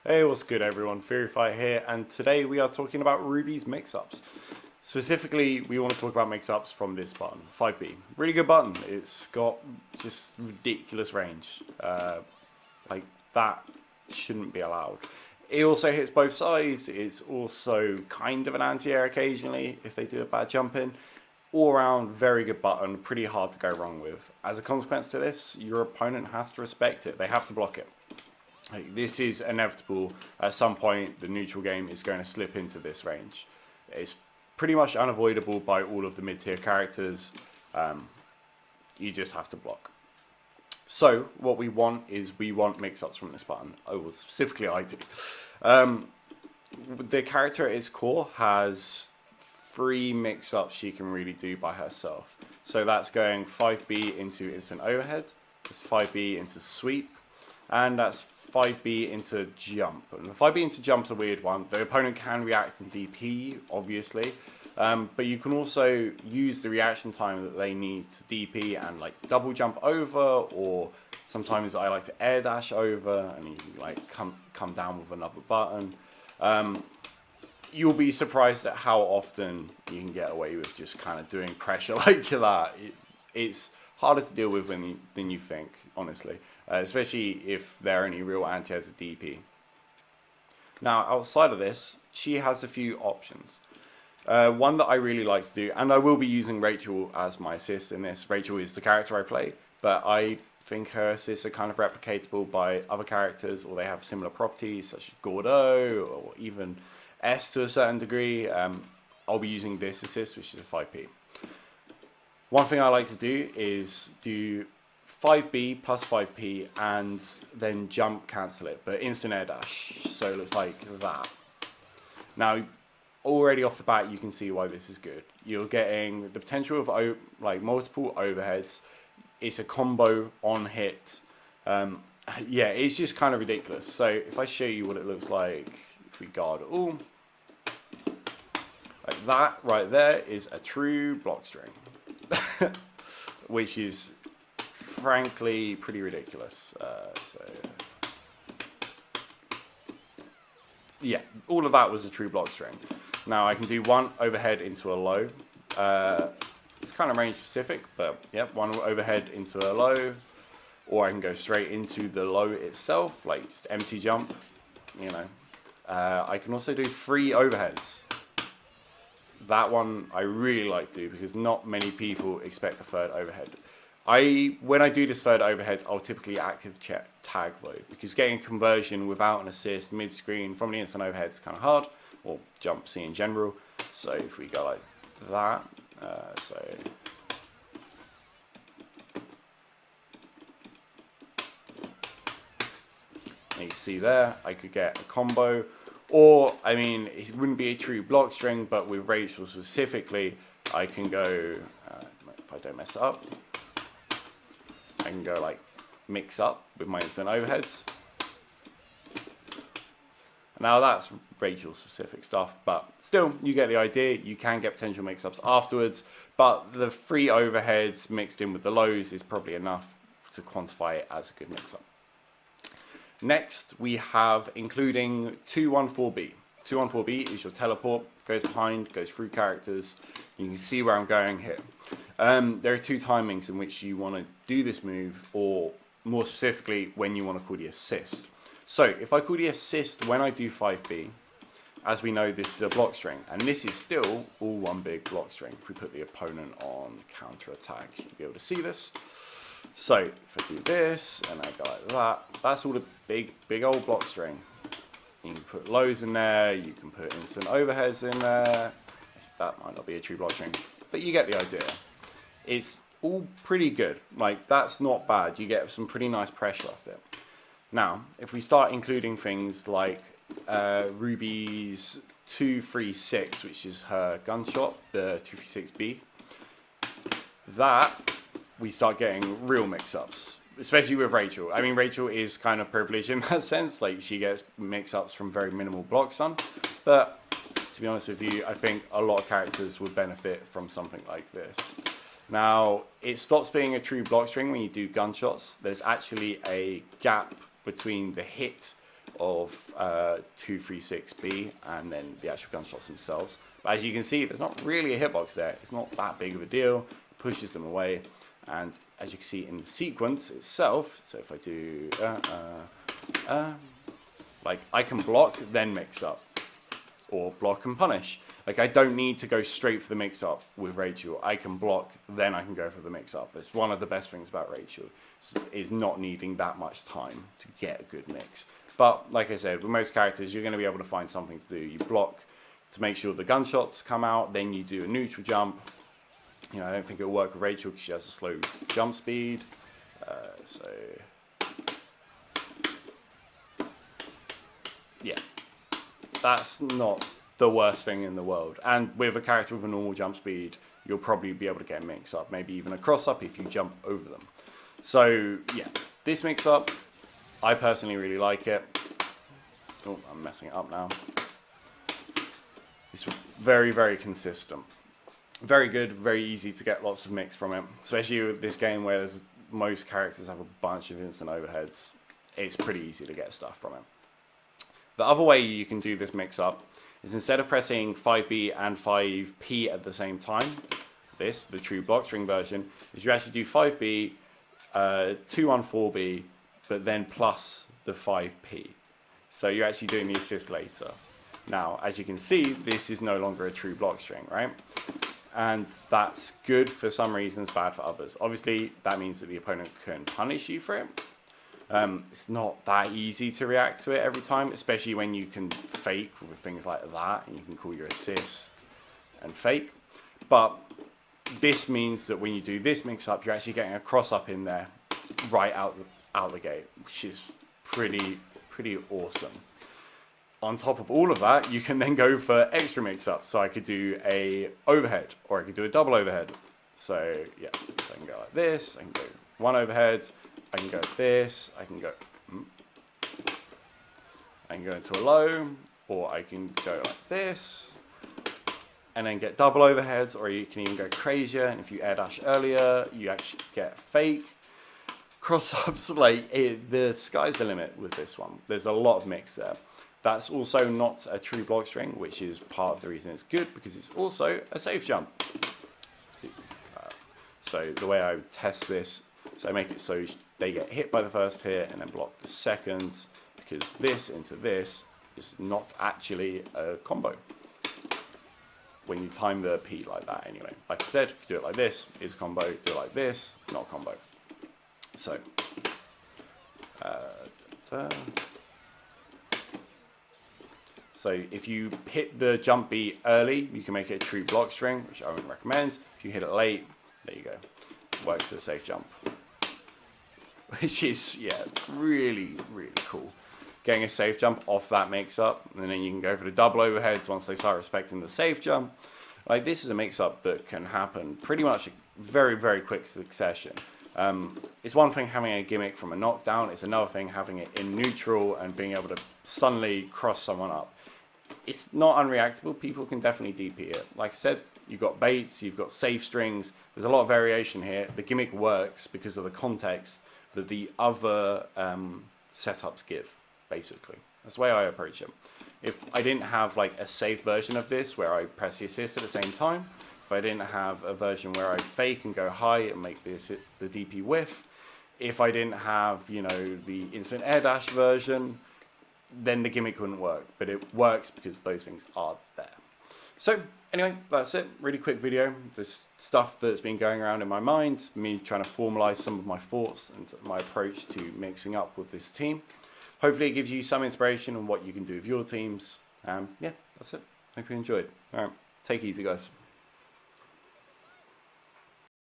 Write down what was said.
Hey, what's good everyone? Furifier here, and today we are talking about Ruby's mix-ups. Specifically, we want to talk about mix-ups from this button, 5B. Really good button. It's got just ridiculous range. Like, that shouldn't be allowed. It also hits both sides. It's also kind of an anti-air occasionally if they do a bad jump in. All around, very good button, pretty hard to go wrong with. As a consequence to this, your opponent has to respect it. They have to block it. Like, this is inevitable. At some point, the neutral game is going to slip into this range. It's pretty much unavoidable by all of the mid-tier characters. You just have to block. So what we want is we want mix-ups from this button. Oh, well, specifically I do. The character at its core has 3 mix-ups she can really do by herself. So that's going 5B into instant overhead, that's 5B into sweep, and that's 5B into jump. And the 5B into jump's a weird one. The opponent can react in DP, obviously, but you can also use the reaction time that they need to DP and like double jump over, or sometimes I like to air dash over and you like come down with another button. You'll be surprised at how often you can get away with just kind of doing pressure like that. It's harder to deal with than you think, honestly, especially if they're only real anti as a DP. Now, outside of this, she has a few options. One that I really like to do, and I will be using Rachel as my assist in this. Rachel is the character I play, but I think her assists are kind of replicatable by other characters, or they have similar properties, such as Gordo, or even S to a certain degree. I'll be using this assist, which is a 5P. One thing I like to do is do 5B plus 5P and then jump cancel it, but instant air dash. So it looks like that. Now, already off the bat, you can see why this is good. You're getting the potential of like multiple overheads. It's a combo on hit. Yeah, it's just kind of ridiculous. So if I show you what it looks like, if we guard all, like that right there is a true block string. Which is frankly pretty ridiculous. Yeah, all of that was a true block string. Now I can do one overhead into a low. It's kind of range specific, but yep, one overhead into a low, or I can go straight into the low itself, like just empty jump, you know. I can also do 3 overheads. That one I really like to do because not many people expect a third overhead. When I do this third overhead, I'll typically active check tag though, because getting a conversion without an assist mid-screen from the instant overhead is kind of hard, or jump C in general. So if we go like that, you can see there, I could get a combo. Or, I mean, it wouldn't be a true block string, but with Rachel specifically, I can go, if I don't mess it up, I can go like mix up with my instant overheads. Now that's Rachel specific stuff, but still, you get the idea. You can get potential mix-ups afterwards, but the 3 overheads mixed in with the lows is probably enough to quantify it as a good mix-up. Next, we have including 214B. 214B is your teleport, goes behind, goes through characters. You can see where I'm going here. There are 2 timings in which you want to do this move, or more specifically, when you want to call the assist. So, if I call the assist when I do 5B, as we know, this is a block string, and this is still all one big block string. If we put the opponent on counter attack, you'll be able to see this. So if I do this and I go like that, that's all the big old block string. You can put lows in there, you can put instant overheads in there. That might not be a true block string, but you get the idea. It's all pretty good. Like, that's not bad. You get some pretty nice pressure off it. Now, if we start including things like Ruby's 236, which is her gunshot, the 236B, that we start getting real mix-ups, especially with Rachel. I mean, Rachel is kind of privileged in that sense. Like, she gets mix-ups from very minimal blocks on. But to be honest with you, I think a lot of characters would benefit from something like this. Now, it stops being a true block string when you do gunshots. There's actually a gap between the hit of 236B and then the actual gunshots themselves. But as you can see, there's not really a hitbox there. It's not that big of a deal. It pushes them away. And as you can see in the sequence itself, so if I do, like I can block, then mix up, or block and punish. Like I don't need to go straight for the mix up with Rachel. I can block, then I can go for the mix up. It's one of the best things about Rachel, is not needing that much time to get a good mix. But like I said, with most characters, you're going to be able to find something to do. You block to make sure the gunshots come out, then you do a neutral jump. You know, I don't think it'll work with Rachel because she has a slow jump speed. So yeah, that's not the worst thing in the world. And with a character with a normal jump speed, you'll probably be able to get a mix up, maybe even a cross up if you jump over them. So yeah, this mix up, I personally really like it. Oh, I'm messing it up now. It's very, very consistent. Very good, very easy to get lots of mix from it, especially with this game where most characters have a bunch of instant overheads. It's pretty easy to get stuff from it. The other way you can do this mix up is instead of pressing 5B and 5P at the same time, the true block string version, is you actually do 5B, 214B, but then plus the 5P. So you're actually doing the assist later. Now, as you can see, this is no longer a true block string, right? And that's good for some reasons, bad for others. Obviously, that means that the opponent can punish you for it. It's not that easy to react to it every time, especially when you can fake with things like that, and you can call your assist and fake. But this means that when you do this mix-up, you're actually getting a cross-up in there right out the gate, which is pretty awesome. On top of all of that, you can then go for extra mix-ups. So I could do a overhead, or I could do a double overhead. So yeah, so I can go like this, I can go one overhead, I can go like this, I can go into a low, or I can go like this, and then get double overheads, or you can even go crazier, and if you air dash earlier, you actually get fake cross-ups. Like the sky's the limit with this one. There's a lot of mix there. That's also not a true block string, which is part of the reason it's good, because it's also a safe jump. So the way I would test this, so I make it so they get hit by the first hit and then block the second, because this into this is not actually a combo when you time the P like that anyway. Like I said, if you do it like this, is combo. Do it like this, not combo. So, so if you hit the jump beat early, you can make it a true block string, which I wouldn't recommend. If you hit it late, there you go. Works as a safe jump. Which is, yeah, really cool. Getting a safe jump off that mix-up, and then you can go for the double overheads once they start respecting the safe jump. Like, this is a mix-up that can happen pretty much very quick succession. It's one thing having a gimmick from a knockdown, it's another thing having it in neutral and being able to suddenly cross someone up. It's not unreactable, people can definitely DP it. Like I said, you've got baits, you've got safe strings, there's a lot of variation here. The gimmick works because of the context that the other setups give, basically. That's the way I approach it. If I didn't have like a safe version of this where I press the assist at the same time, if I didn't have a version where I fake and go high and make the DP whiff, if I didn't have, you know, the instant air dash version, then the gimmick wouldn't work. But it works because those things are there. So anyway, that's it. Really quick video. There's stuff that's been going around in my mind, me trying to formalize some of my thoughts and my approach to mixing up with this team. Hopefully it gives you some inspiration on what you can do with your teams. Yeah, that's it. Hope you enjoyed. All right, take it easy, guys.